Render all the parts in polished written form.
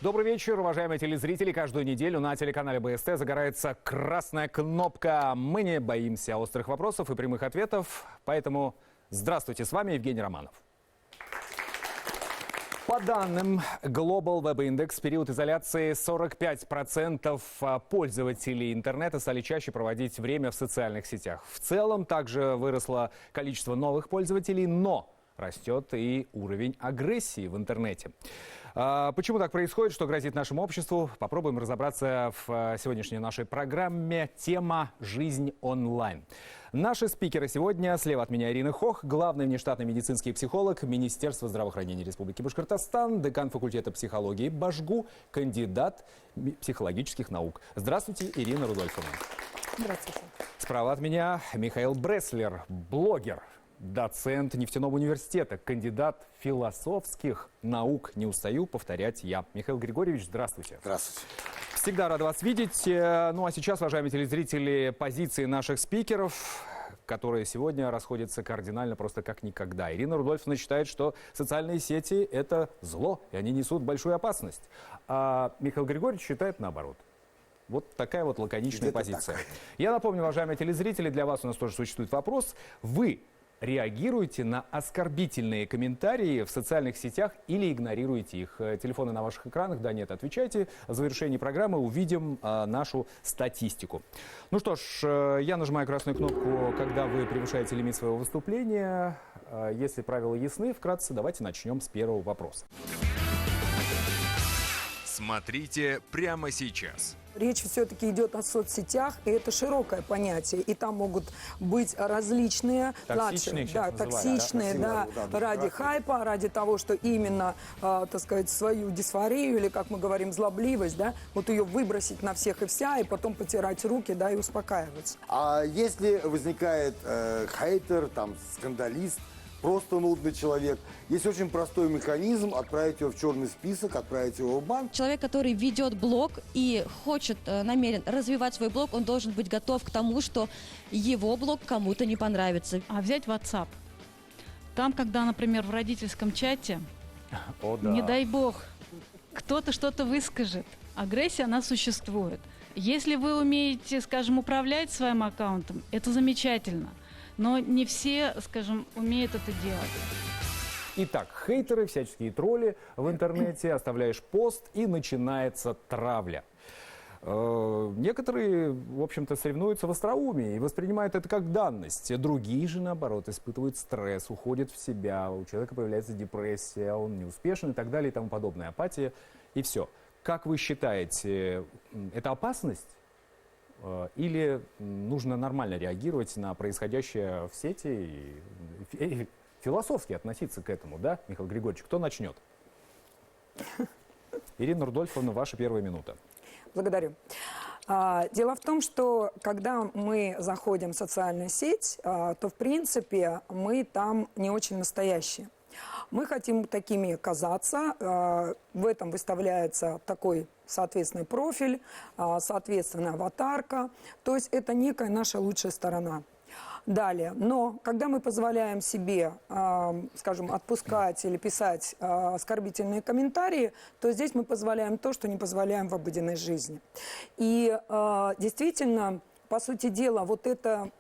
Добрый вечер, уважаемые телезрители. Каждую неделю на телеканале БСТ загорается красная кнопка. Мы не боимся острых вопросов и прямых ответов. Поэтому здравствуйте, с вами Евгений Романов. По данным Global Web Index, в период изоляции 45% пользователей интернета стали чаще проводить время в социальных сетях. В целом также выросло количество новых пользователей, но растет и уровень агрессии в интернете. Почему так происходит, что грозит нашему обществу? Попробуем разобраться в сегодняшней нашей программе. Тема «Жизнь онлайн». Наши спикеры сегодня: слева от меня Ирина Хох, главный внештатный медицинский психолог Министерства здравоохранения Республики Башкортостан, декан факультета психологии БАШГУ, кандидат психологических наук. Здравствуйте, Ирина Рудольфовна. Здравствуйте. Справа от меня Михаил Бреслер, блогер, доцент нефтяного университета, кандидат философских наук. Не устаю повторять я. Михаил Григорьевич, здравствуйте. Здравствуйте. Всегда рад вас видеть. Ну а сейчас, уважаемые телезрители, позиции наших спикеров, которые сегодня расходятся кардинально просто как никогда. Ирина Рудольфовна считает, что социальные сети – это зло, и они несут большую опасность. А Михаил Григорьевич считает наоборот. Вот такая вот лаконичная позиция. Я напомню, уважаемые телезрители, для вас у нас тоже существует вопрос. Вы реагируете на оскорбительные комментарии в социальных сетях или игнорируете их? Телефоны на ваших экранах, да, нет, отвечайте. В завершении программы увидим нашу статистику. Ну что ж, я нажимаю красную кнопку, когда вы превышаете лимит своего выступления. Если правила ясны, вкратце давайте начнем с первого вопроса. Смотрите прямо сейчас. Речь все-таки идет о соцсетях, и это широкое понятие. И там могут быть различные токсичные, токсичные, да, ради хайпа, ради того, что именно, так сказать, свою дисфорию, или, как мы говорим, злобливость, да, вот ее выбросить на всех и вся, и потом потирать руки, да, и успокаиваться. А если возникает хейтер, там, скандалист, просто нудный человек, есть очень простой механизм: отправить его в черный список, отправить его в банк. Человек, который ведет блог и хочет, намерен развивать свой блог, он должен быть готов к тому, что его блог кому-то не понравится. А взять WhatsApp. Там, когда, например, в родительском чате, не дай бог, кто-то что-то выскажет, агрессия, она существует. Если вы умеете, скажем, управлять своим аккаунтом, это замечательно. Но не все, скажем, умеют это делать. Итак, хейтеры, всяческие тролли в интернете, оставляешь пост, и начинается травля. Некоторые, в общем-то, соревнуются в остроумии и воспринимают это как данность. Другие же, наоборот, испытывают стресс, уходят в себя, у человека появляется депрессия, он неуспешен и так далее и тому подобное, апатия и все. Как вы считаете, это опасность? Или нужно нормально реагировать на происходящее в сети и философски относиться к этому, да, Михаил Григорьевич? Кто начнет? Ирина Рудольфовна, ваша первая минута. Благодарю. Дело в том, что когда мы заходим в социальную сеть, то, в принципе, мы там не очень настоящие. Мы хотим такими казаться, в этом выставляется такой, соответственно, профиль, соответственно, аватарка, то есть это некая наша лучшая сторона. Далее, но когда мы позволяем себе, скажем, отпускать или писать оскорбительные комментарии, то здесь мы позволяем то, что не позволяем в обыденной жизни. И действительно, по сути дела, вот это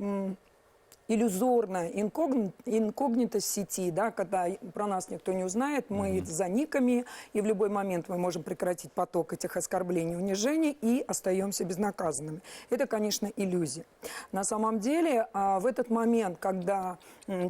иллюзорная инкогнитость сети, да, когда про нас никто не узнает, мы за никами, и в любой момент мы можем прекратить поток этих оскорблений, унижений и остаемся безнаказанными. Это, конечно, иллюзия. На самом деле, в этот момент, когда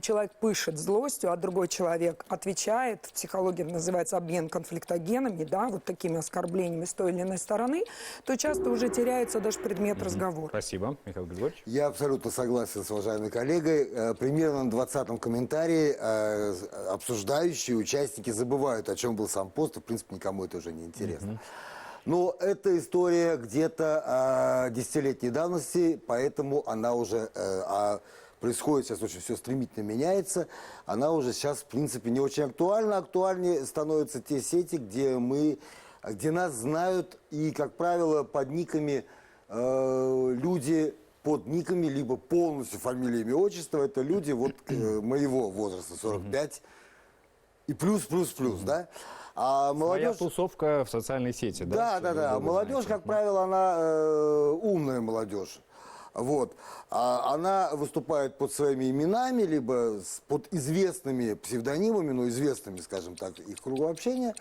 человек пышет злостью, а другой человек отвечает, в психологии это называется обмен конфликтогенами, да, вот такими оскорблениями с той или иной стороны, то часто уже теряется даже предмет разговора. Спасибо, Михаил Григорьевич. Я абсолютно согласен с уважаемой коллегой. Примерно на 20-м комментарии обсуждающие участники забывают, о чем был сам пост, и, в принципе, никому это уже не интересно. Но эта история где-то 10-летней давности, поэтому она уже происходит сейчас, очень все стремительно меняется, она уже сейчас, в принципе, не очень актуальна. Актуальнее становятся те сети, где нас знают, и, как правило, под никами люди... под никами, либо полностью фамилия, имя, отчество, это люди вот моего возраста, 45, и плюс, да. А Своя молодежь... тусовка в социальной сети, да? Да. Вы Молодежь, знаете. как правило, она умная молодежь. Вот. Она выступает под своими именами, либо под известными псевдонимами, но известными, скажем так, их кругу общения.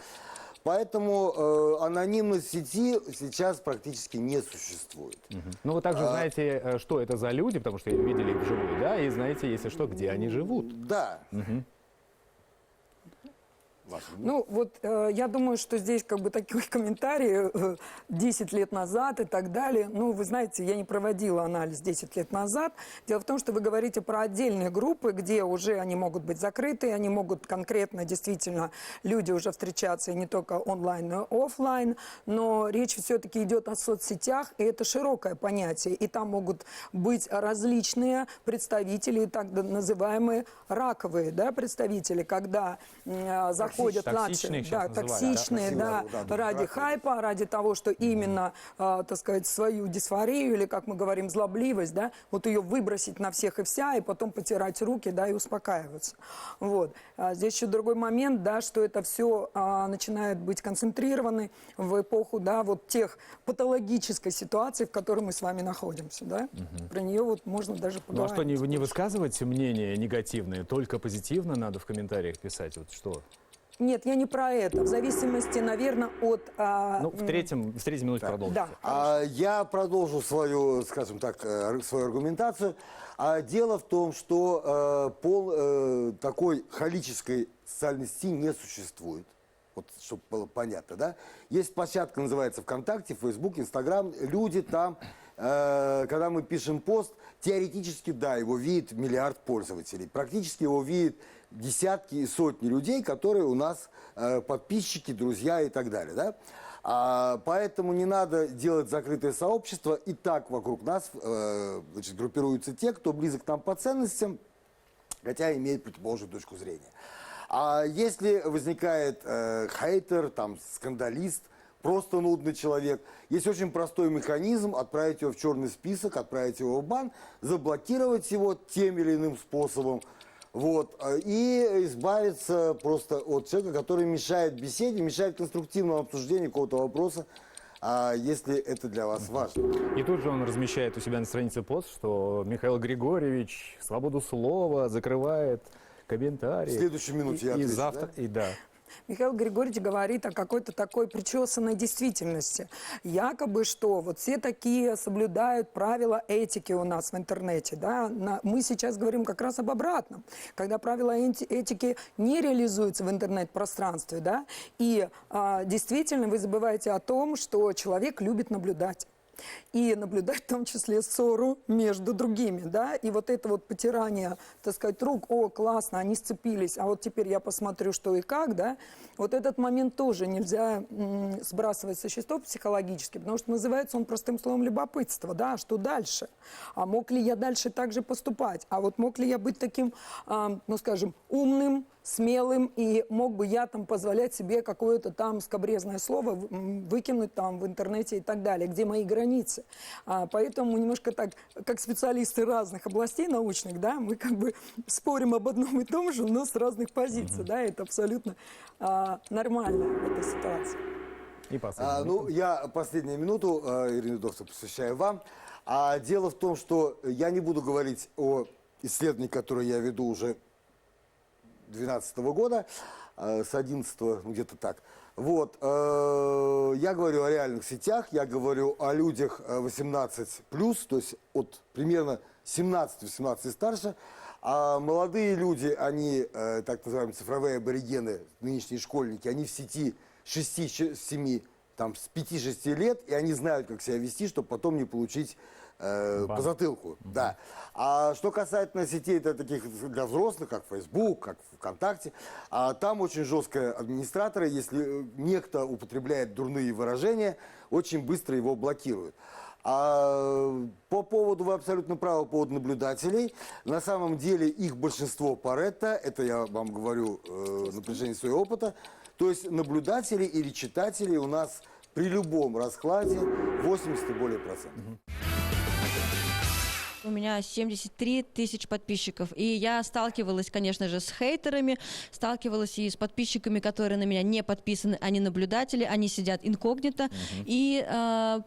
Поэтому анонимность в сети сейчас практически не существует. Ну, вы также знаете, что это за люди, потому что видели их вживую, да, и знаете, если что, где они живут. Да. Ну, вот я думаю, что здесь как бы такой комментарий 10 лет назад и так далее. Ну, вы знаете, я не проводила анализ 10 лет назад. Дело в том, что вы говорите про отдельные группы, где уже они могут быть закрыты, они могут конкретно, действительно, люди уже встречаться и не только онлайн, но и офлайн. Но речь все-таки идет о соцсетях, и это широкое понятие. И там могут быть различные представители, так называемые раковые, да, представители, когда заходят Токсичные младшие, сейчас да, называют, токсичные, да, да, ради хайпа, ради того, что именно, так сказать, свою дисфорию или, как мы говорим, злобливость, да, вот ее выбросить на всех и вся, и потом потирать руки, да, и успокаиваться. Вот. Здесь еще другой момент, да, что это все начинает быть концентрировано в эпоху, да, вот тех патологической ситуации, в которой мы с вами находимся, да. Про нее вот можно даже Ну, а поговорить. что, не высказывать мнения негативные, только позитивно надо в комментариях писать? Вот что? Нет, я не про это. В зависимости, наверное, от... Ну, в третьей минуте продолжите. Да. Я продолжу свою, скажем так, свою аргументацию. Дело в том, что такой холической социальной сети не существует. Вот, чтобы было понятно, да? Есть площадка, называется ВКонтакте, Фейсбук, Инстаграм. Люди там, когда мы пишем пост, теоретически, да, его видит миллиард пользователей. Практически его видит десятки и сотни людей, которые у нас подписчики, друзья и так далее, да? Поэтому не надо делать закрытое сообщество. И так вокруг нас значит, группируются те, кто близок к нам по ценностям, хотя имеет противоположную точку зрения. А если возникает хейтер, там, скандалист, просто нудный человек, есть очень простой механизм: отправить его в черный список, отправить его в бан, заблокировать его тем или иным способом, вот, и избавиться просто от человека, который мешает беседе, мешает конструктивному обсуждению какого-то вопроса, если это для вас важно. И тут же он размещает у себя на странице пост, что Михаил Григорьевич свободу слова закрывает комментарии. В следующей минуте я и отвечу, завтра, да? и да. Михаил Григорьевич говорит о какой-то такой причесанной действительности. Якобы что, вот все такие соблюдают правила этики у нас в интернете. Да? Мы сейчас говорим как раз об обратном. Когда правила этики не реализуются в интернет-пространстве, да? И действительно вы забываете о том, что человек любит наблюдать. И наблюдать в том числе ссору между другими, да, и вот это вот потирание, так сказать, рук, о, классно, они сцепились, а вот теперь я посмотрю, что и как, да, вот этот момент тоже нельзя сбрасывать со счетов психологически, потому что называется он простым словом любопытство, да, а что дальше? А мог ли я дальше так же поступать? А вот мог ли я быть таким, ну, скажем, умным, смелым, и мог бы я там позволять себе какое-то там скабрезное слово выкинуть там в интернете и так далее, где мои границы. Поэтому немножко так, как специалисты разных областей научных, да, мы как бы спорим об одном и том же, но с разных позиций, да, это абсолютно нормально в этой ситуации. И последний. Ну, я последнюю минуту, Ирина Дудовцева, посвящаю вам. Дело в том, что я не буду говорить о исследовании, которое я веду уже 2012 года, с 11 где-то так. Вот, я говорю о реальных сетях, я говорю о людях 18+, то есть от примерно 17-18 и старше. А молодые люди, они, так называемые цифровые аборигены, нынешние школьники, они в сети 6-7, там, с 5-6 лет, и они знают, как себя вести, чтобы потом не получить по затылку. Да. А что касательно сетей таких для взрослых, как Facebook, как ВКонтакте, там очень жесткие администраторы. Если некто употребляет дурные выражения, очень быстро его блокируют. По поводу, вы абсолютно правы, по поводу наблюдателей. На самом деле их большинство Паретто, это я вам говорю на протяжении своего опыта. То есть наблюдатели или читатели у нас при любом раскладе 80 и более процентов. У меня 73 тысяч подписчиков. И я сталкивалась, конечно же, с хейтерами, сталкивалась и с подписчиками, которые на меня не подписаны, они наблюдатели, они сидят инкогнито и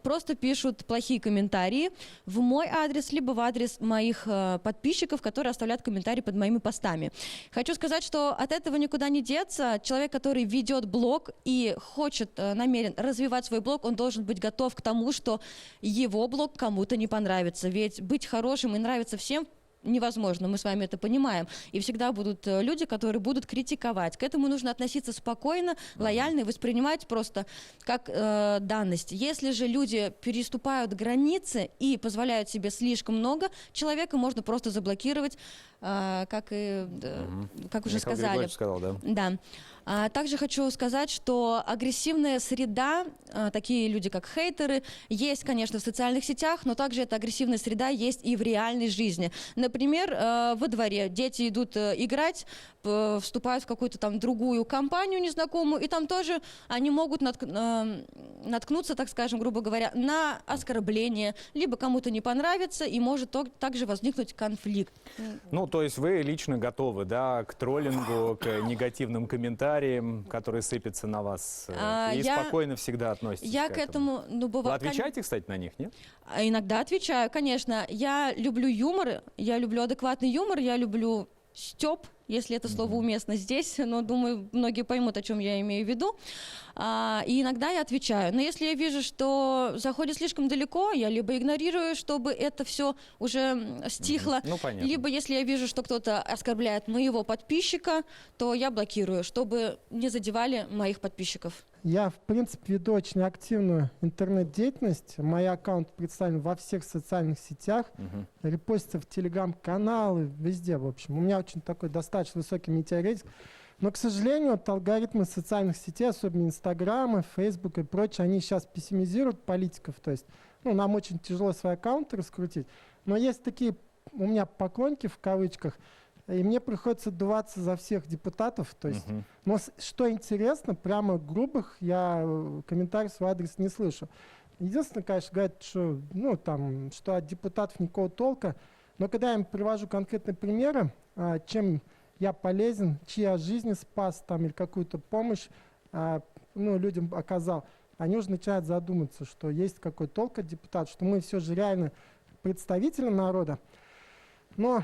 просто пишут плохие комментарии в мой адрес, либо в адрес моих подписчиков, которые оставляют комментарии под моими постами. Хочу сказать, что от этого никуда не деться. Человек, который ведет блог и хочет, намерен развивать свой блог, он должен быть готов к тому, что его блог кому-то не понравится. Ведь быть хорошим и нравиться всем невозможно, мы с вами это понимаем. И всегда будут люди, которые будут критиковать. К этому нужно относиться спокойно, лояльно и воспринимать просто как данность. Если же люди переступают границы и позволяют себе слишком много, человека можно просто заблокировать, как уже Михаил сказали. Григорьевич сказал, да. Да. Также хочу сказать, что агрессивная среда, такие люди, как хейтеры, есть, конечно, в социальных сетях, но также эта агрессивная среда есть и в реальной жизни. Например, во дворе дети идут играть, вступают в какую-то там другую компанию незнакомую, и там тоже они могут наткнуться, так скажем, грубо говоря, на оскорбление, либо кому-то не понравится, и может также возникнуть конфликт. Ну, то есть вы лично готовы, да, к троллингу, к негативным комментариям, которые сыпятся на вас, и спокойно всегда относитесь Я к к этому, Вы бывает... отвечаете, кстати, на них, нет? Иногда отвечаю, конечно. Я люблю юмор, я люблю адекватный юмор, я люблю стёб, если это слово уместно здесь, но думаю, многие поймут, о чем я имею в виду. И иногда я отвечаю. Но если я вижу, что заходит слишком далеко, я либо игнорирую, чтобы это все уже стихло, Ну, понятно. либо если я вижу, что кто-то оскорбляет моего подписчика, то я блокирую, чтобы не задевали моих подписчиков. Я, в принципе, веду очень активную интернет-деятельность. Мой аккаунт представлен во всех социальных сетях, репостится в телеграм-каналы, везде, в общем. У меня очень такой достаточно высокий метеорейтинг. Но, к сожалению, вот алгоритмы социальных сетей, особенно Инстаграма, Фейсбука и прочее, они сейчас пессимизируют политиков. То есть, нам очень тяжело свои аккаунты раскрутить. Но есть такие у меня поклонники, в кавычках, и мне приходится отдуваться за всех депутатов. То есть, но что интересно, прямо грубых я комментариев в свой адрес не слышу. Единственное, конечно, говорят, что, что от депутатов никакого толка. Но когда я им привожу конкретные примеры, чем я полезен, чьи я жизни спас там, или какую-то помощь людям оказал, они уже начинают задуматься, что есть какой толк от депутатов, что мы все же реально представители народа. Но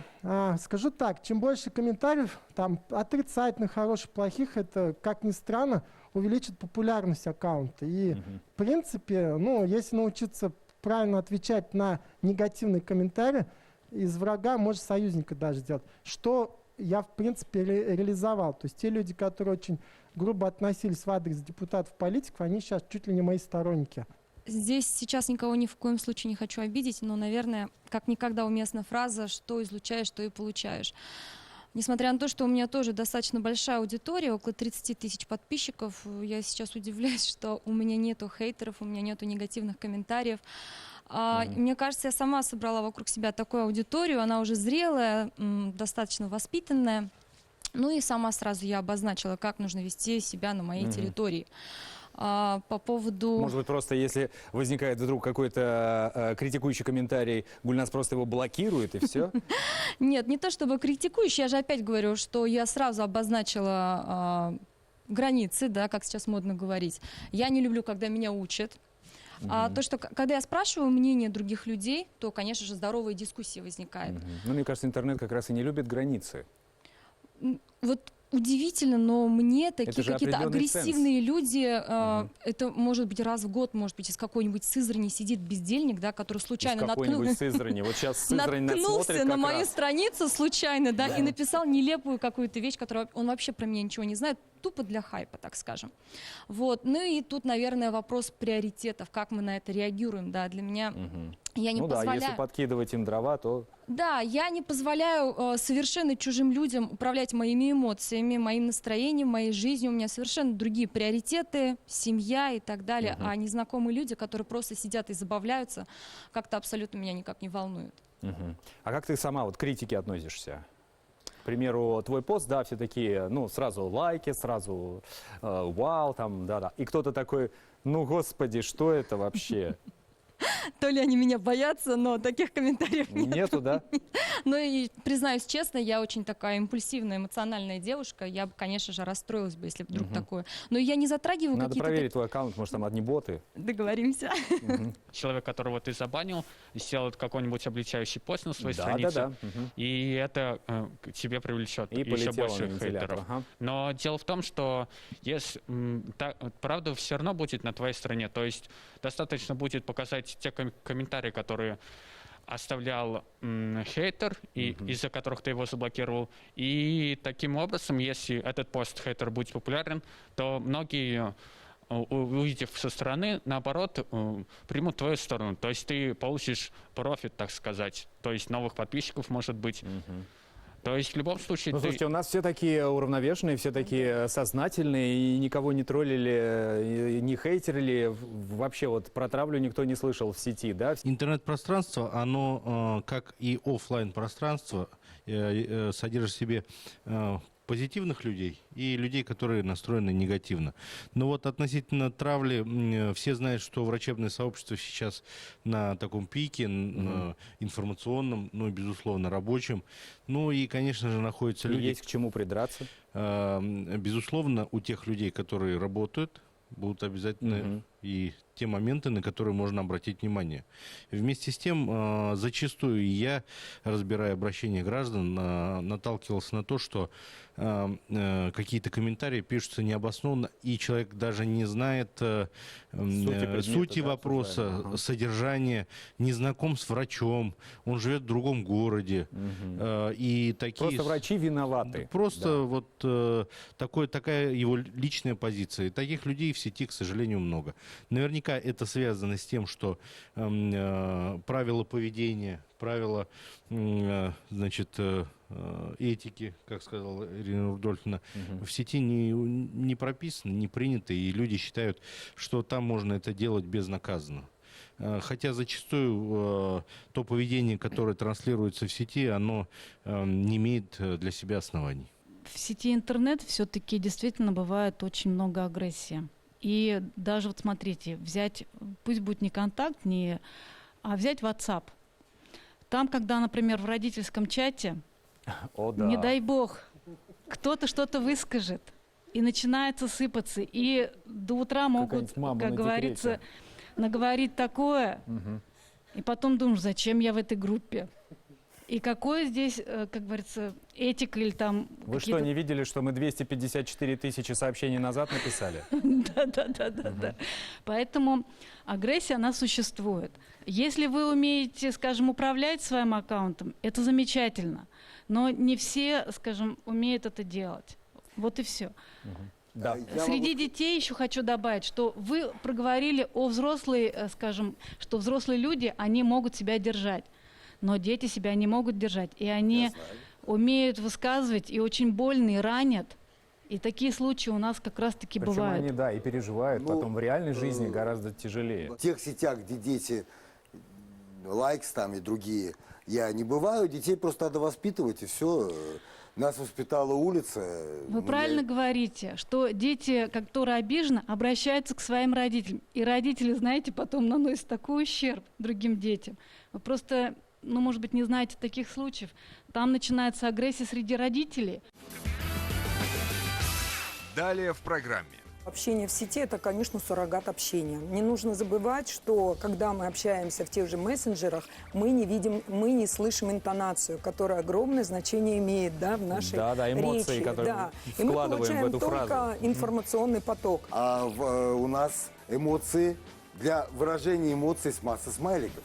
скажу так, чем больше комментариев, там, отрицательных, хороших, плохих, это, как ни странно, увеличит популярность аккаунта. И, в принципе, если научиться правильно отвечать на негативные комментарии, из врага может союзника даже сделать. Что я, в принципе, реализовал. То есть те люди, которые очень грубо относились в адрес депутатов, политиков, они сейчас чуть ли не мои сторонники. Здесь сейчас никого ни в коем случае не хочу обидеть, но, наверное, как никогда уместна фраза «что излучаешь, то и получаешь». Несмотря на то, что у меня тоже достаточно большая аудитория, около 30 тысяч подписчиков, я сейчас удивляюсь, что у меня нету хейтеров, у меня нету негативных комментариев. Мне кажется, я сама собрала вокруг себя такую аудиторию, она уже зрелая, достаточно воспитанная. И сама сразу я обозначила, как нужно вести себя на моей территории. По поводу... Может быть, просто если возникает вдруг какой-то критикующий комментарий, Гульназ просто его блокирует и все? Нет, не то чтобы критикующий, я же опять говорю, что я сразу обозначила границы, да, как сейчас модно говорить. Я не люблю, когда меня учат. То, что когда я спрашиваю мнение других людей, то, конечно же, здоровая дискуссия возникает. Мне кажется, интернет как раз и не любит границы. Вот удивительно, но мне такие же какие-то определенный агрессивные люди, это может быть раз в год, может быть, из какой-нибудь Сызрани сидит бездельник, да, который случайно какой-нибудь Сызрани. Вот сейчас Сызрань нас смотрит наткнулся на как мою раз. страницу случайно, да, и написал нелепую какую-то вещь, которую он вообще про меня ничего не знает, тупо для хайпа, так скажем. Вот. И тут, наверное, вопрос приоритетов, как мы на это реагируем, да, для меня... Я не позволяю... если подкидывать им дрова, то... Да, я не позволяю совершенно чужим людям управлять моими эмоциями, моим настроением, моей жизнью. У меня совершенно другие приоритеты, семья и так далее. А незнакомые люди, которые просто сидят и забавляются, как-то абсолютно меня никак не волнуют. А как ты сама вот к критике относишься? К примеру, твой пост, да, все такие, сразу лайки, сразу вау, там, да-да. И кто-то такой, господи, что это вообще? То ли они меня боятся, но таких комментариев нет. Нету, да? Ну и признаюсь честно, я очень такая импульсивная, эмоциональная девушка. Я бы, конечно же, расстроилась бы, если бы вдруг такое. Но я не затрагиваю Надо какие-то... проверить твой аккаунт, может, там одни боты. Договоримся. Человек, которого ты забанил, сделает какой-нибудь обличающий пост на своей Да, странице, да, да. и это к тебе привлечет И еще полетело больше на вентилятор. хейтеров. Ага. Но дело в том, что если, правда все равно будет на твоей стороне. То есть достаточно будет показать те комментарии, которые оставлял хейтер, из-за которых ты его заблокировал. И таким образом, если этот пост хейтер будет популярен, то многие, увидев со стороны, наоборот, примут твою сторону. То есть ты получишь профит, так сказать. То есть новых подписчиков, может быть. То есть в любом случае... Ну, слушайте, у нас все такие уравновешенные, все такие сознательные, и никого не троллили, не хейтерили. Вообще вот про травлю никто не слышал в сети, да? Интернет-пространство, оно, как и офлайн пространство, содержит в себе позитивных людей и людей, которые настроены негативно. Но вот относительно травли, все знают, что врачебное сообщество сейчас на таком пике информационном, ну, безусловно, рабочем. Ну и, конечно же, находятся люди... Есть к чему придраться. Безусловно, у тех людей, которые работают, будут обязательно и те моменты, на которые можно обратить внимание. Вместе с тем, зачастую я, разбирая обращения граждан, наталкивался на то, что какие-то комментарии пишутся необоснованно, и человек даже не знает сути вопроса, содержания, не знаком с врачом, он живет в другом городе. И такие... Просто врачи виноваты. Просто вот такая его личная позиция. И таких людей в сети, к сожалению, много. Наверняка это связано с тем, что правила поведения, правила, значит, этики, как сказала Ирина Рудольфовна, в сети не прописаны, не приняты, и люди считают, что там можно это делать безнаказанно. Хотя зачастую то поведение, которое транслируется в сети, оно не имеет для себя оснований. В сети интернет все-таки действительно бывает очень много агрессии. И даже вот смотрите, взять, пусть будет не контакт, а взять WhatsApp. Там, когда, например, в родительском чате, не дай бог, кто-то что-то выскажет, и начинается сыпаться, и до утра могут, как говорится, наговорить такое, и потом думаешь, зачем я в этой группе? И какое здесь, как говорится, этика или там... Вы что, не видели, что мы 254 тысячи сообщений назад написали? Да. Поэтому агрессия, она существует. Если вы умеете, скажем, управлять своим аккаунтом, это замечательно. Но не все, скажем, умеют это делать. Вот и все. Да. Среди детей еще хочу добавить, что вы проговорили о взрослые, скажем, что взрослые люди, они могут себя держать. Но дети себя не могут держать, и они умеют высказывать, и очень больно, и ранят. И такие случаи у нас как раз-таки бывают. Причем они, да, и переживают потом в реальной жизни гораздо тяжелее. В тех сетях, где дети, лайкс там и другие, я не бываю, детей просто надо воспитывать, и все. Нас воспитала улица. Вы правильно говорите, что дети, которые обижены, обращаются к своим родителям. И родители, знаете, потом наносят такой ущерб другим детям. Вы просто... ну, может быть, не знаете таких случаев. Там начинается агрессия среди родителей. Далее в программе. Общение в сети – это, конечно, суррогат общения. Не нужно забывать, что когда мы общаемся в тех же мессенджерах, мы не видим, мы не слышим интонацию, которая огромное значение имеет, да, в нашей эмоции, речи. которые И мы вкладываем получаем в эту только фразу. информационный поток. А у нас эмоции, для выражения эмоций с массы смайликов.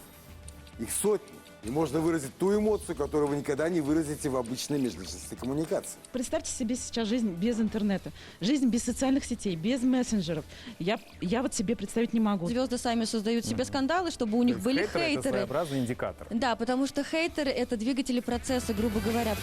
Их сотни. И можно выразить ту эмоцию, которую вы никогда не выразите в обычной межличностной коммуникации. Представьте себе сейчас жизнь без интернета, жизнь без социальных сетей, без мессенджеров. Я вот себе представить не могу. Звезды сами создают себе скандалы, чтобы у них были Это хейтеры. своеобразный индикатор. Да, потому что хейтеры — это двигатели процесса, грубо говоря.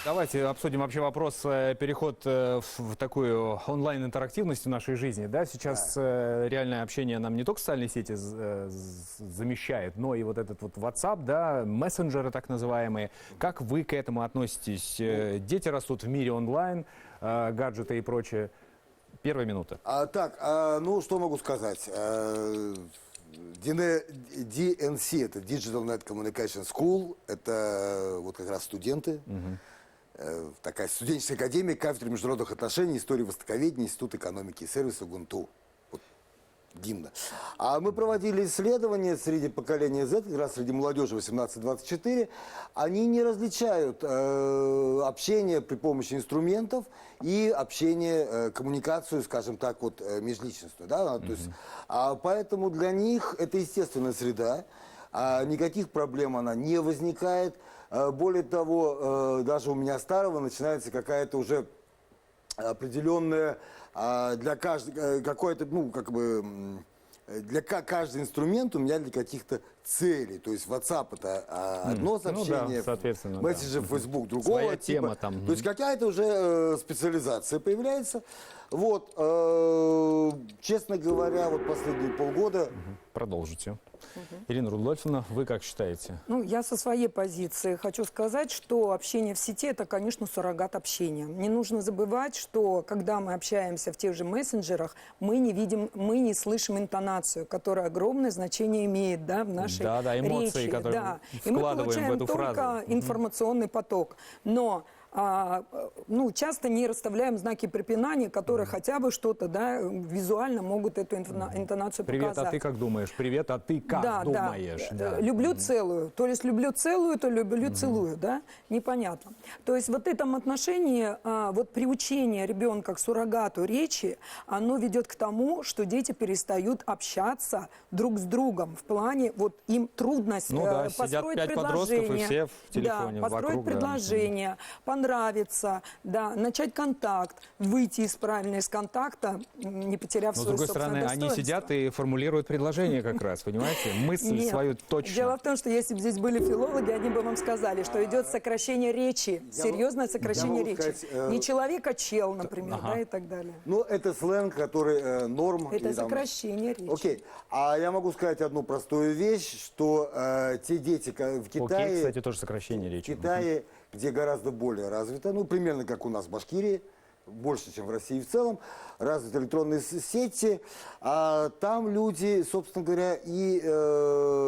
Давайте обсудим вообще вопрос, переход в такую онлайн-интерактивность в нашей жизни. Да? Сейчас реальное общение нам не только социальные сети замещает, но и вот этот вот WhatsApp, да, мессенджеры так называемые. Как вы к этому относитесь? Дети растут в мире онлайн, гаджеты и прочее. Первая минута. Ну, что могу сказать? DNC, это Digital Net Communication School, это вот как раз студенты, такая студенческая академия, кафедра международных отношений, истории востоковедения, Институт экономики и сервиса ГУНТУ. Вот, гимна. А мы проводили исследования среди поколения Z, как раз среди молодежи 18-24. Они не различают общение при помощи инструментов и общение, коммуникацию, скажем так, вот, межличностную. Да? То есть, поэтому для них это естественная среда, никаких проблем она не возникает. Более того, даже у меня старого начинается какая-то уже определенная для каждого, какой-то, ну, как бы, для каждый инструмент у меня для каких-то целей. То есть WhatsApp это одно сообщение, ну, да, соответственно, мессенджер, Facebook другого Своя типа. тема там. То есть какая-то уже специализация появляется. Вот, честно говоря, вот последние полгода... Продолжите. Ирина Рудольфовна, вы как считаете? Ну, я со своей позиции хочу сказать, что общение в сети – это, конечно, суррогат общения. Не нужно забывать, что когда мы общаемся в тех же мессенджерах, мы не видим, мы не слышим интонацию, которая огромное значение имеет, да, в нашей эмоции, речи. которые И мы вкладываем получаем в эту только фразу. информационный поток. Но ну, часто не расставляем знаки препинания, которые хотя бы что-то, да, визуально могут эту интонацию Привет, показать. а ты как думаешь? Привет, а ты как думаешь? Да. Люблю целую. То есть люблю целую, то люблю целую, да? Непонятно. То есть вот в этом отношении вот приучение ребенка к суррогату речи, оно ведет к тому, что дети перестают общаться друг с другом. В плане, вот им трудность сидят построить 5 подростков и все в телефоне построить вокруг. предложение, понравиться, да, начать контакт, выйти правильно из контакта, не потеряв Но, с свое другой собственное стороны, они достоинство. сидят и формулируют предложение как раз, понимаете? Мысль Нет. свою точно. Дело в том, что если бы здесь были филологи, они бы вам сказали, что идет сокращение речи, серьезное сокращение речи. сказать, Не человек, а чел, например, да, и так далее. Ну, это сленг, который норм. Это или там- сокращение речи. Окей. А я могу сказать одну простую вещь, что те дети в Китае... Окей, кстати, тоже сокращение В речи. Китае, где гораздо более развито, ну, примерно как у нас в Башкирии, больше, чем в России в целом, развиты электронные сети, а там люди, собственно говоря, и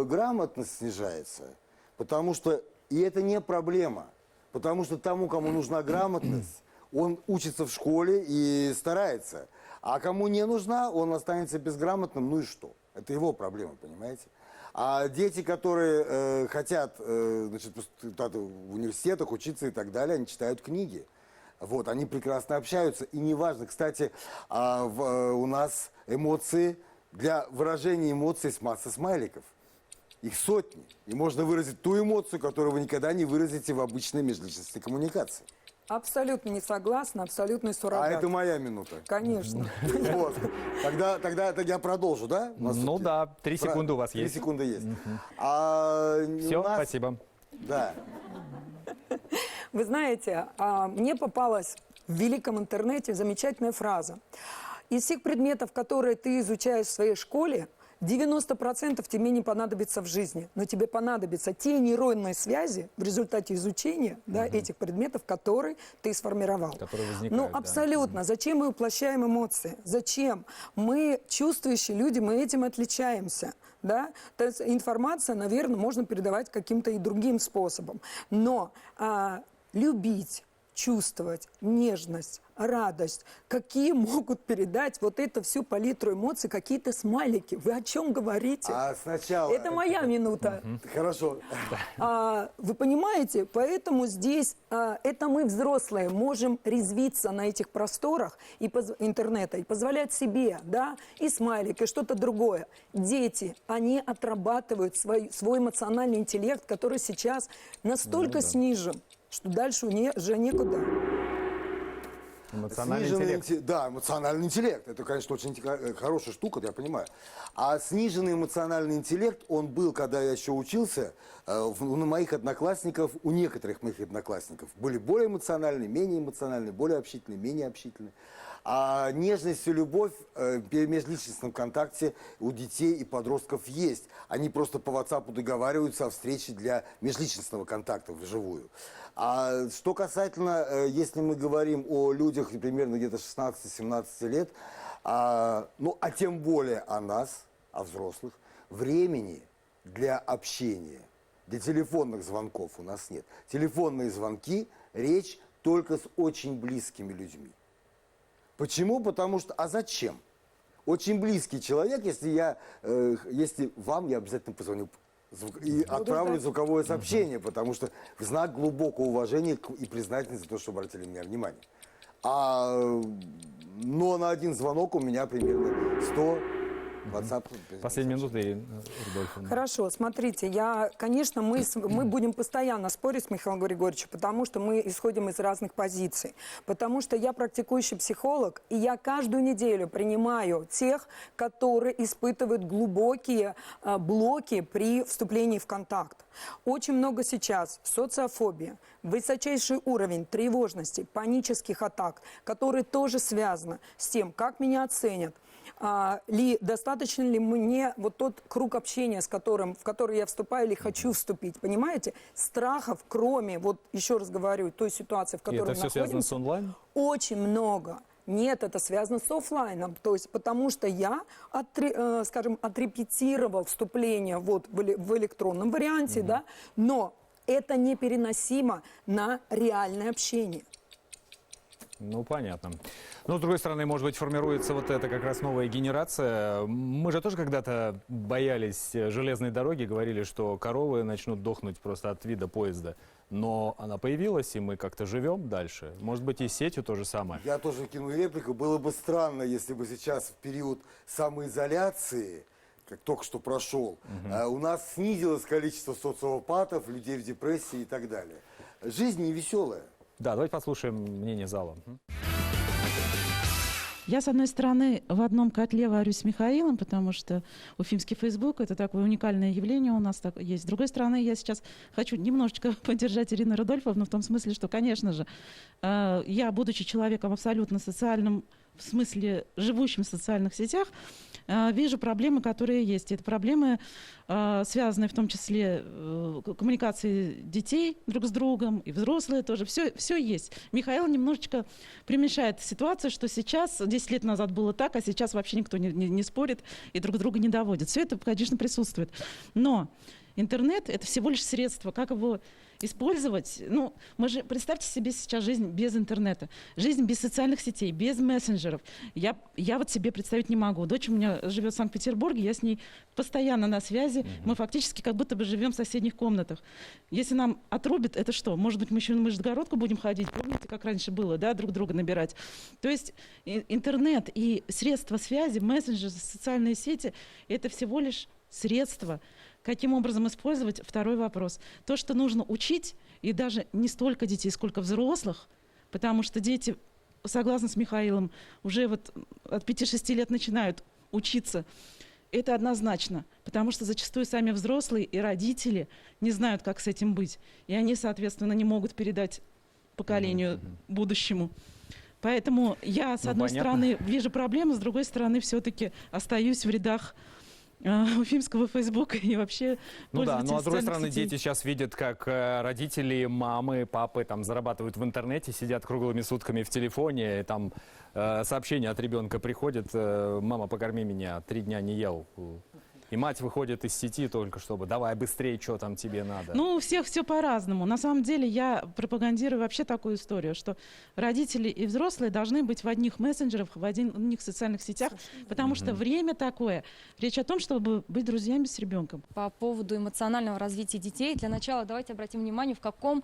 грамотность снижается. Потому что, и это не проблема, потому что тому, кому нужна грамотность, он учится в школе и старается. А кому не нужна, он останется безграмотным, ну и что? Это его проблема, понимаете? А дети, которые хотят значит, в университетах учиться и так далее, они читают книги. Вот, они прекрасно общаются. И неважно, кстати, у нас эмоции, для выражения эмоций есть масса смайликов. Их сотни. И можно выразить ту эмоцию, которую вы никогда не выразите в обычной межличностной коммуникации. Абсолютно не согласна, абсолютный суррогат. А это моя минута. Конечно. Вот. Тогда я продолжу, да? У нас Ну тут да, 3 секунды у вас 3 есть. секунды есть. Все, У нас- спасибо. Да. Вы знаете, мне попалась в великом интернете замечательная фраза. Из всех предметов, которые ты изучаешь в своей школе, 90% тебе не понадобится в жизни, но тебе понадобятся те нейронные связи в результате изучения этих предметов, которые ты сформировал. Которые возникают, Ну, да. абсолютно. Зачем мы воплощаем эмоции? Зачем? Мы, чувствующие люди, мы этим отличаемся. Да? То есть информация, наверное, можно передавать каким-то и другим способом. Но любить, чувствовать, нежность, радость, какие могут передать вот эту всю палитру эмоций, какие-то смайлики. Вы о чем говорите? А сначала... Это моя минута. Хорошо. Вы понимаете? Поэтому здесь это мы, взрослые, можем резвиться на этих просторах интернета и позволять себе, да, и смайлик, и что-то другое. Дети, они отрабатывают свой эмоциональный интеллект, который сейчас настолько снижен, что дальше уже некуда. Эмоциональный Сниженный интеллект. Да, эмоциональный интеллект. Это, конечно, очень хорошая штука, я понимаю. А сниженный эмоциональный интеллект, он был, когда я еще учился, у моих одноклассников, у некоторых моих одноклассников были более эмоциональные, менее эмоциональные, более общительные, менее общительные. А нежность и любовь в межличностном контакте у детей и подростков есть. Они просто по WhatsApp договариваются о встрече для межличностного контакта вживую. А что касательно, если мы говорим о людях примерно где-то 16-17 лет, а тем более о нас, о взрослых, времени для общения, для телефонных звонков у нас нет. Телефонные звонки, речь только с очень близкими людьми. Почему? Потому что, а зачем? Очень близкий человек, если вам, я обязательно позвоню и отправлю звуковое сообщение, потому что в знак глубокого уважения и признательности за то, что обратили на меня внимание. Но на один звонок у меня примерно 100 WhatsApp. Последние минуты, Ирина Рудольфовна. Хорошо, смотрите, конечно, мы будем постоянно спорить с Михаилом Григорьевичем, потому что мы исходим из разных позиций. Потому что я практикующий психолог, и я каждую неделю принимаю тех, которые испытывают глубокие блоки при вступлении в контакт. Очень много сейчас социофобии, высочайший уровень тревожности, панических атак, которые тоже связаны с тем, как меня оценят, достаточно ли мне вот тот круг общения, в который я вступаю или хочу вступить, понимаете? Страхов, кроме, вот еще раз говорю, той ситуации, в которой мы находимся. И это все связано с онлайн? Очень много. Нет, это связано с офлайном, то есть потому что я, скажем, отрепетировал вступление вот в электронном варианте, да, но это непереносимо на реальное общение. Ну, понятно. Но, с другой стороны, может быть, формируется вот эта как раз новая генерация. Мы же тоже когда-то боялись железной дороги, говорили, что коровы начнут дохнуть просто от вида поезда. Но она появилась, и мы как-то живем дальше. Может быть, и с сетью то же самое. Я тоже кину реплику. Было бы странно, если бы сейчас в период самоизоляции, как только что прошел, у нас снизилось количество социопатов, людей в депрессии и так далее. Жизнь невеселая. Да, давайте послушаем мнение зала. Я, с одной стороны, в одном котле варюсь с Михаилом, потому что уфимский Facebook — это такое уникальное явление у нас есть. С другой стороны, я сейчас хочу немножечко поддержать Ирину Рудольфовну в том смысле, что, конечно же, я, будучи человеком абсолютно социальным, в смысле живущим в социальных сетях, вижу проблемы, которые есть. Это проблемы, связанные в том числе коммуникацией детей друг с другом, и взрослые тоже. Все есть. Михаил немножечко примешает ситуацию, что сейчас, 10 лет назад было так, а сейчас вообще никто не спорит и друг друга не доводит. Все это, конечно, присутствует. Но интернет — это всего лишь средство. Как его использовать? Ну, представьте себе сейчас жизнь без интернета, жизнь без социальных сетей, без мессенджеров. Я вот себе представить не могу. Дочь у меня живет в Санкт-Петербурге, я с ней постоянно на связи. Мы фактически как будто бы живем в соседних комнатах. Если нам отрубят, это что? Может быть, мы еще на Межгородку будем ходить? Помните, как раньше было, да, друг друга набирать? То есть интернет и средства связи, мессенджеры, социальные сети — это всего лишь средства. Каким образом использовать? Второй вопрос. То, что нужно учить, и даже не столько детей, сколько взрослых, потому что дети, согласно с Михаилом, уже вот от 5-6 лет начинают учиться. Это однозначно, потому что зачастую сами взрослые и родители не знают, как с этим быть. И они, соответственно, не могут передать поколению будущему. Поэтому я, с одной стороны, вижу проблемы, с другой стороны, все-таки остаюсь в рядах уфимского Фейсбука и вообще пользователей ну а с другой стороны, сетей. дети сейчас видят, как родители, мамы, папы там зарабатывают в интернете, сидят круглыми сутками в телефоне, и там сообщение от ребенка приходит: мама, покорми меня, 3 дня не ел. И мать выходит из сети только чтобы: давай быстрее, что там тебе надо. Ну, у всех все по-разному. На самом деле я пропагандирую вообще такую историю, что родители и взрослые должны быть в одних мессенджерах, в одних социальных сетях, потому что время такое. Речь о том, чтобы быть друзьями с ребенком. По поводу эмоционального развития детей, для начала давайте обратим внимание, в каком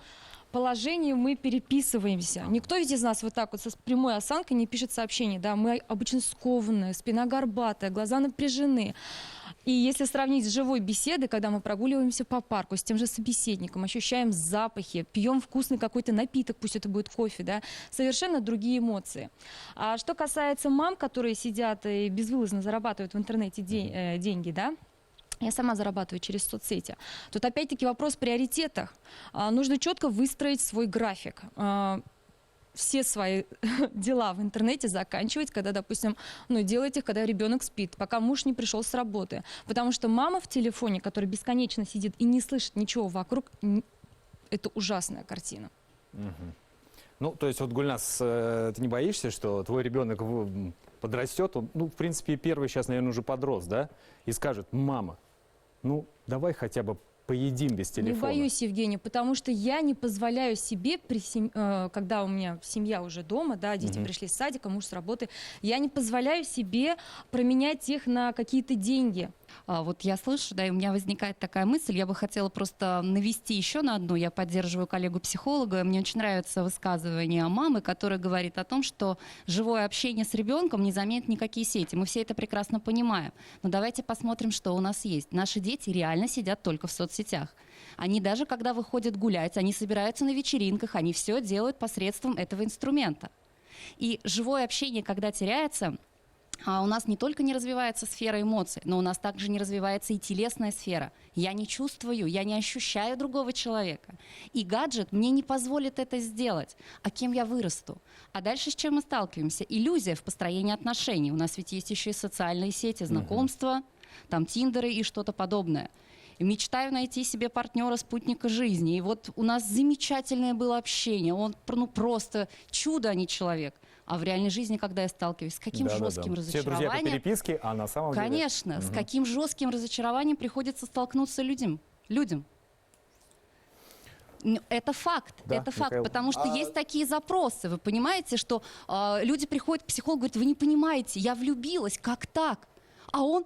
положении мы переписываемся. Никто ведь из нас вот так вот с прямой осанкой не пишет сообщений. Да? Мы обычно скованные, спина горбатая, глаза напряжены. И если сравнить с живой беседой, когда мы прогуливаемся по парку с тем же собеседником, ощущаем запахи, пьем вкусный какой-то напиток, пусть это будет кофе, да, совершенно другие эмоции. А что касается мам, которые сидят и безвылазно зарабатывают в интернете деньги, да, я сама зарабатываю через соцсети. Тут опять-таки вопрос в приоритетах. Нужно четко выстроить свой график. Все свои дела в интернете заканчивать, когда, допустим, делать их, когда ребенок спит, пока муж не пришел с работы. Потому что мама в телефоне, которая бесконечно сидит и не слышит ничего вокруг, это ужасная картина. Ну, то есть вот, Гульнас, ты не боишься, что твой ребенок подрастет, он, в принципе, первый сейчас, наверное, уже подрос, да, и скажет: мама, Ну, давай хотя бы поедим без телефона. Не боюсь, Евгений, потому что я не позволяю себе, когда у меня семья уже дома, да, дети пришли с садика, муж с работы, я не позволяю себе променять их на какие-то деньги. Вот я слышу, да, и у меня возникает такая мысль, я бы хотела просто навести еще на одну, я поддерживаю коллегу-психолога, мне очень нравится высказывание мамы, которая говорит о том, что живое общение с ребенком не заменит никакие сети, мы все это прекрасно понимаем, но давайте посмотрим, что у нас есть. Наши дети реально сидят только в соцсетях. Они даже когда выходят гулять, они собираются на вечеринках, они все делают посредством этого инструмента. И живое общение, когда теряется, у нас не только не развивается сфера эмоций, но у нас также не развивается и телесная сфера. Я не чувствую, я не ощущаю другого человека. И гаджет мне не позволит это сделать. А кем я вырасту? А дальше с чем мы сталкиваемся? Иллюзия в построении отношений. У нас ведь есть еще и социальные сети, знакомства, там тиндеры и что-то подобное. И мечтаю найти себе партнера, спутника жизни. И вот у нас замечательное было общение. Он просто чудо, а не человек. А в реальной жизни, когда я сталкиваюсь, с каким жестким разочарованием... Все друзья по переписке, а на самом деле... Конечно, с каким жестким разочарованием приходится столкнуться людям. Это факт, Да, это факт, Михаил. потому что есть такие запросы. Вы понимаете, что люди приходят к психологу, говорят, вы не понимаете, я влюбилась, как так? А он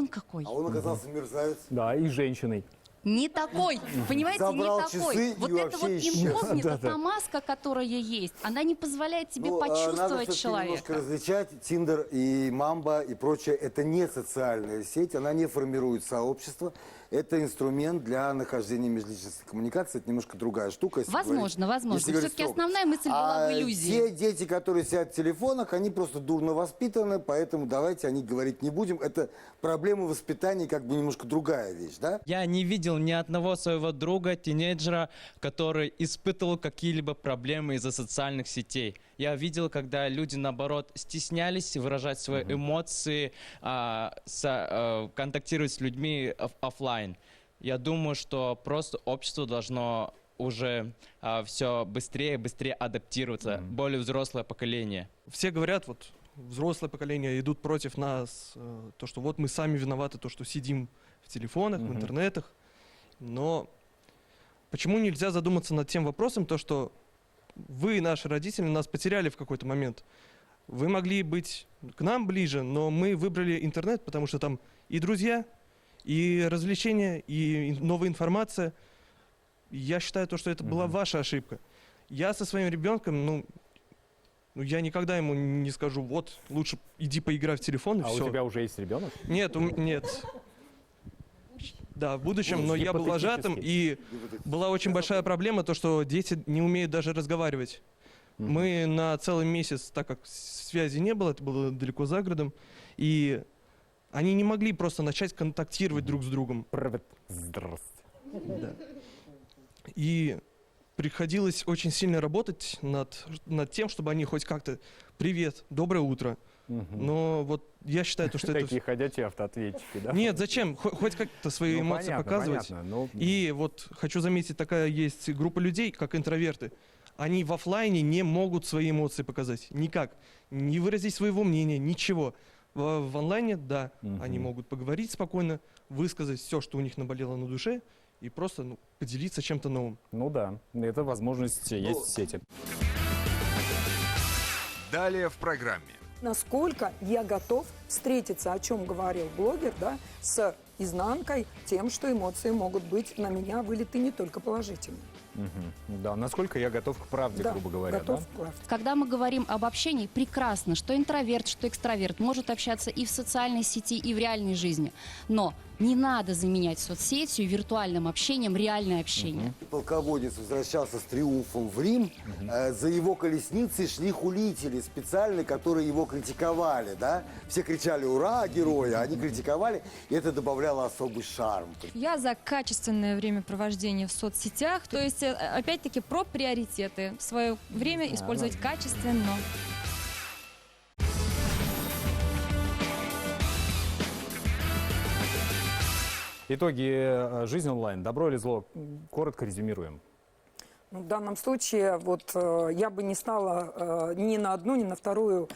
какой? А он оказался мерзавец. Да, и женщиной. Не такой, понимаете, Забрал не такой. часы Вот и это вот вообще исчез. инкогнито, та маска, которая есть, она не позволяет тебе Надо почувствовать все-таки немножко человека. различать. Тиндер и Мамба и прочее – это не социальная сеть, она не формирует сообщество. Это инструмент для нахождения межличностной коммуникации. Это немножко другая штука. Если Возможно. если говорить Все-таки строго. основная мысль была в иллюзии. Те дети, которые сидят в телефонах, они просто дурно воспитаны, поэтому давайте о них говорить не будем. Это проблема воспитания, как бы немножко другая вещь, да? Я не видел ни одного своего друга, тинейджера, который испытывал какие-либо проблемы из-за социальных сетей. Я видел, когда люди, наоборот, стеснялись выражать свои эмоции, контактировать с людьми офлайн. Я думаю, что просто общество должно уже все быстрее и быстрее адаптироваться, более взрослое поколение. Все говорят, вот взрослое поколение идут против нас, то, что вот мы сами виноваты, то, что сидим в телефонах, в интернетах. Но почему нельзя задуматься над тем вопросом, то, что вы, наши родители, нас потеряли в какой-то момент. Вы могли быть к нам ближе, но мы выбрали интернет, потому что там и друзья, и развлечения, и новая информация. Я считаю, то, что это была ваша ошибка. Я со своим ребенком, я никогда ему не скажу, вот, лучше иди поиграй в телефон, и А все. у тебя уже есть ребенок? Нет, нет. Да, в будущем, но я был вожатым, и была очень большая проблема, то, что дети не умеют даже разговаривать. Мы на целый месяц, так как связи не было, это было далеко за городом, и они не могли просто начать контактировать друг с другом. Здравствуйте. Да. И приходилось очень сильно работать над тем, чтобы они хоть как-то «Привет, доброе утро». Но вот я считаю, что это... Такие ходячие автоответчики, да? Нет, зачем? Хоть как-то свои эмоции понятно, показывать. понятно, И вот хочу заметить, такая есть группа людей, как интроверты. Они в офлайне не могут свои эмоции показать. Никак. Не выразить своего мнения, ничего. В онлайне, да, они могут поговорить спокойно, высказать все, что у них наболело на душе, и просто поделиться чем-то новым. Ну да, эта возможность есть в сети. Далее в программе. Насколько я готов встретиться, о чем говорил блогер, да, с изнанкой, тем, что эмоции могут быть на меня вылиты не только положительные. Да, насколько я готов к правде, Да, грубо говоря. готов Да? к правде. Когда мы говорим об общении, прекрасно, что интроверт, что экстраверт может общаться и в социальной сети, и в реальной жизни. Но не надо заменять соцсетью и виртуальным общением реальное общение. Полководец возвращался с триумфом в Рим. За его колесницей шли хулители специальные, которые его критиковали. Да? Все кричали «Ура, героя!», они критиковали, и это добавляло особый шарм. Я за качественное времяпровождение в соцсетях, то есть, опять-таки, про приоритеты. Свое время использовать качественно. Итоги жизни онлайн. Добро или зло? Коротко резюмируем. Ну, в данном случае я бы не стала ни на одну, ни на вторую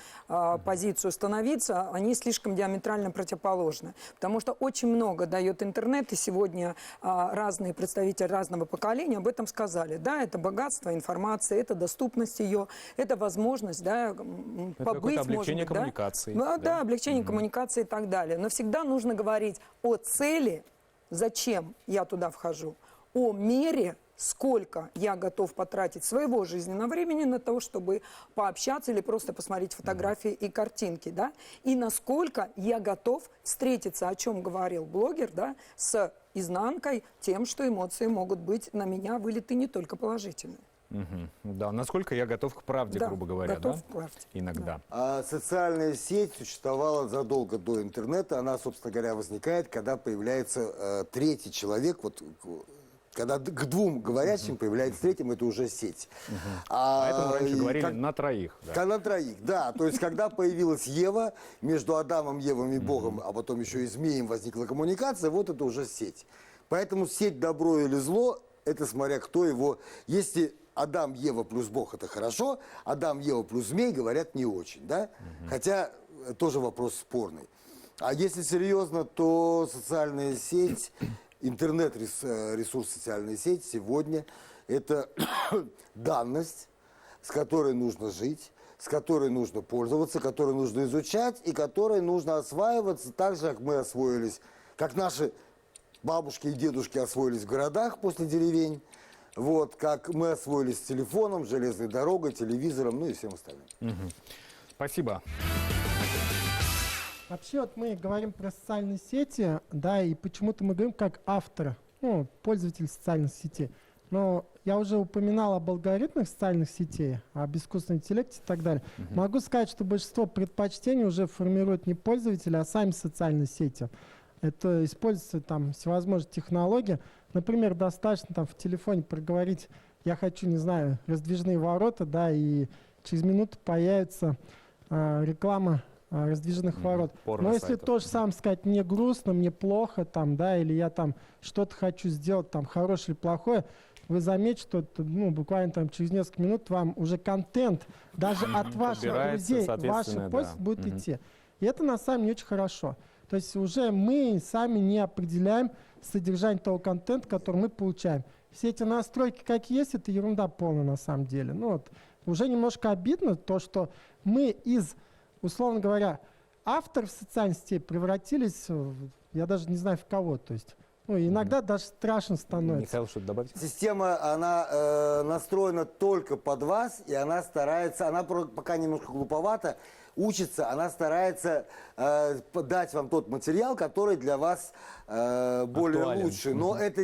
позицию становиться. Они слишком диаметрально противоположны. Потому что очень много дает интернет, и сегодня разные представители разного поколения об этом сказали. Да, это богатство информации, это доступность ее, это возможность, да, побыть, облегчение может быть, коммуникации. Да, облегчение коммуникации и так далее. Но всегда нужно говорить о цели, зачем я туда вхожу, о мере, сколько я готов потратить своего жизненного времени на то, чтобы пообщаться или просто посмотреть фотографии и картинки, да, и насколько я готов встретиться, о чем говорил блогер, да, с изнанкой, тем, что эмоции могут быть на меня вылиты не только положительные. Да, насколько я готов к правде, Да, грубо говоря, готов да? к правде. Иногда. А социальная сеть существовала задолго до интернета. Она, собственно говоря, возникает, когда появляется третий человек. Когда к двум говорящим появляется третьим, это уже сеть. Поэтому раньше говорили на троих. Да. На троих, да. То есть, когда появилась Ева, между Адамом, Евом и Богом, а потом еще и змеем возникла коммуникация, вот это уже сеть. Поэтому сеть добро или зло, это смотря кто его... Если Адам, Ева плюс Бог, это хорошо, Адам, Ева плюс змей, говорят, не очень, да? Хотя тоже вопрос спорный. А если серьезно, то социальная сеть... Интернет-ресурс социальной сети сегодня – это данность, с которой нужно жить, с которой нужно пользоваться, которой нужно изучать и которой нужно осваиваться так же, как мы освоились, как наши бабушки и дедушки освоились в городах после деревень, как мы освоились с телефоном, железной дорогой, телевизором, и всем остальным. Спасибо. Вообще, мы говорим про социальные сети, да, и почему-то мы говорим как автор, пользователь социальных сетей. Но я уже упоминал об алгоритмах социальных сетей, об искусственном интеллекте и так далее. Могу сказать, что большинство предпочтений уже формируют не пользователи, а сами социальные сети. Это используются всевозможные технологии. Например, достаточно в телефоне проговорить, я хочу, не знаю, раздвижные ворота, да, и через минуту появится реклама раздвижных ворот. Но если то же самое сказать, мне грустно, мне плохо, или я что-то хочу сделать, хорошее или плохое, вы заметите, что буквально через несколько минут вам уже контент даже от ваших друзей, ваших пост будет идти. И это на самом деле не очень хорошо. То есть уже мы сами не определяем содержание того контента, который мы получаем. Все эти настройки, как есть, это ерунда полная на самом деле. Уже немножко обидно то, что мы условно говоря, авторы в социальной сети превратились, я даже не знаю в кого, то есть, иногда даже страшно становится. Михаил, что-то добавить? Система, она настроена только под вас, и она старается, она пока немножко глуповата, учится, она старается дать вам тот материал, который для вас более лучший. Но это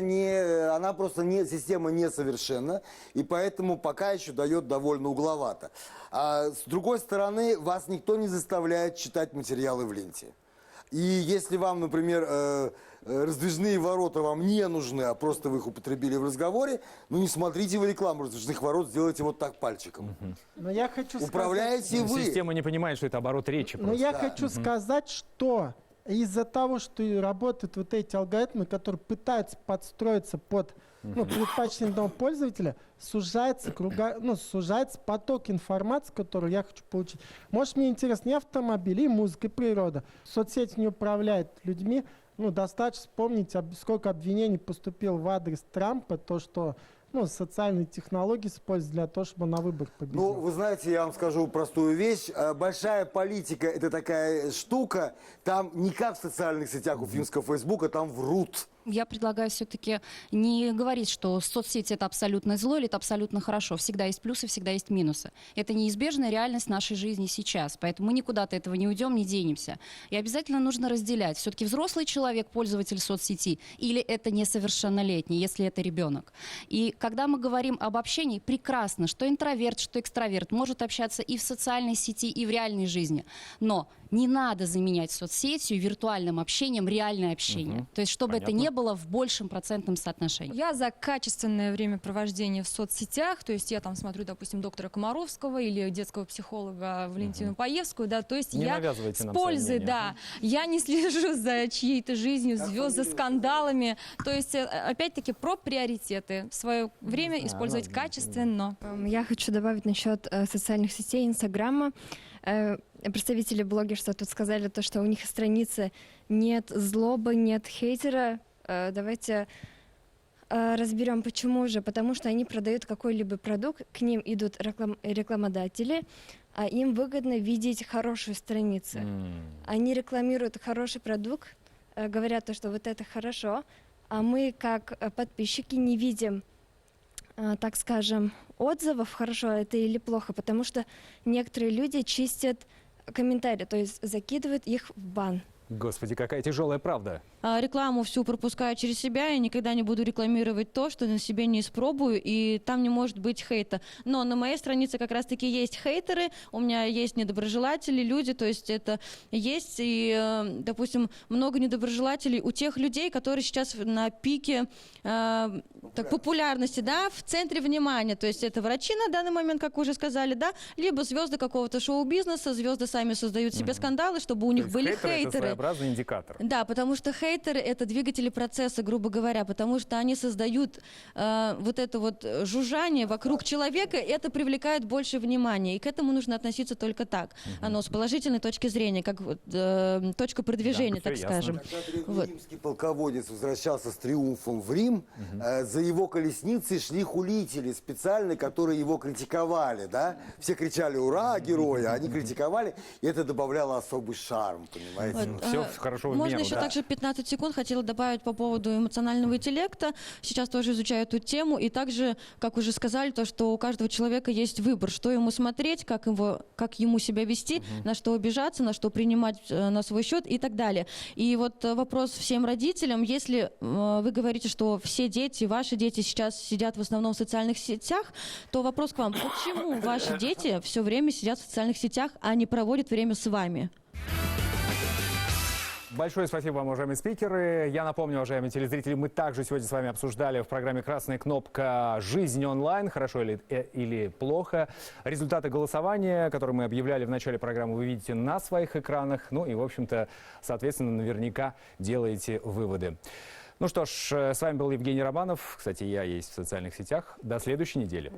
она просто система несовершенна, и поэтому пока еще дает довольно угловато. А с другой стороны, вас никто не заставляет читать материалы в ленте. И если вам, например, раздвижные ворота вам не нужны, а просто вы их употребили в разговоре, не смотрите вы рекламу раздвижных ворот, сделайте вот так пальчиком. Но я хочу Управляете сказать, вы. Система не понимает, что это оборот речи. Но я хочу сказать, что из-за того, что работают вот эти алгоритмы, которые пытаются подстроиться под предпочтение одного пользователя, сужается поток информации, которую я хочу получить. Может, мне интересны и автомобили, и музыка, и природа. Соцсети не управляют людьми. Достаточно вспомнить, сколько обвинений поступило в адрес Трампа, то, что социальные технологии используют для того, чтобы на выборах победил. Вы знаете, я вам скажу простую вещь. Большая политика – это такая штука. Там не как в социальных сетях у финского Фейсбука, там врут. Я предлагаю все-таки не говорить, что соцсети — это абсолютно зло или это абсолютно хорошо. Всегда есть плюсы, всегда есть минусы. Это неизбежная реальность нашей жизни сейчас. Поэтому мы никуда от этого не уйдем, не денемся. И обязательно нужно разделять. Все-таки взрослый человек, пользователь соцсети, или это несовершеннолетний, если это ребенок. И когда мы говорим об общении, прекрасно, что интроверт, что экстраверт может общаться и в социальной сети, и в реальной жизни. Но не надо заменять соцсетью, виртуальным общением реальное общение. То есть чтобы это не было в большем процентном соотношении. Я за качественное времяпровождение в соцсетях, то есть я там смотрю, допустим, доктора Комаровского или детского психолога Валентину Паевскую, да, то есть Не я навязывайте с нам своё пользой, мнение. да, я не слежу за чьей-то жизнью, звезд, за скандалами, то есть опять-таки про приоритеты, свое время использовать качественно. Я хочу добавить насчет социальных сетей, Инстаграма. Представители блогерства тут сказали то, что у них страницы нет злобы, нет хейтера. Давайте разберем, почему же. Потому что они продают какой-либо продукт, к ним идут рекламодатели, а им выгодно видеть хорошие страницы. Они рекламируют хороший продукт, говорят то, что вот это хорошо, а мы как подписчики не видим, так скажем, отзывов, хорошо это или плохо, потому что некоторые люди чистят комментарии, то есть закидывают их в бан. Господи, какая тяжелая правда. Рекламу всю пропускаю через себя, я никогда не буду рекламировать то, что на себе не испробую, и там не может быть хейта. Но на моей странице как раз-таки есть хейтеры, у меня есть недоброжелатели, люди, то есть это есть, и, допустим, много недоброжелателей у тех людей, которые сейчас на пике популярности, да, в центре внимания, то есть это врачи на данный момент, как вы уже сказали, да, либо звезды какого-то шоу-бизнеса, звезды сами создают себе скандалы, чтобы у них были Это хейтеры. своеобразный индикатор. Да, потому что хейтеры — это двигатели процесса, грубо говоря, потому что они создают вот это вот жужжание вокруг человека, и это привлекает больше внимания, и к этому нужно относиться только так, оно с положительной точки зрения, как точка продвижения, так скажем. Когда римский полководец возвращался с триумфом в Рим, за его колесницей шли хулители специальные, которые его критиковали, да? Все кричали «Ура, героя!», они критиковали, и это добавляло особый шарм, понимаете? Вот, Все хорошо в Можно меру, еще да. также 15 секунд хотела добавить по поводу эмоционального интеллекта. Сейчас тоже изучаю эту тему. И также, как уже сказали, то, что у каждого человека есть выбор, что ему смотреть, как ему себя вести, на что обижаться, на что принимать на свой счет и так далее. И вот вопрос всем родителям, если вы говорите, что все дети, ваши дети сейчас сидят в основном в социальных сетях, то вопрос к вам, почему ваши дети все время сидят в социальных сетях, а не проводят время с вами? Большое спасибо вам, уважаемые спикеры. Я напомню, уважаемые телезрители, мы также сегодня с вами обсуждали в программе «Красная кнопка» «Жизнь онлайн», хорошо или плохо. Результаты голосования, которые мы объявляли в начале программы, вы видите на своих экранах. Ну и, в общем-то, соответственно, наверняка делаете выводы. Ну что ж, с вами был Евгений Романов. Кстати, я есть в социальных сетях. До следующей недели.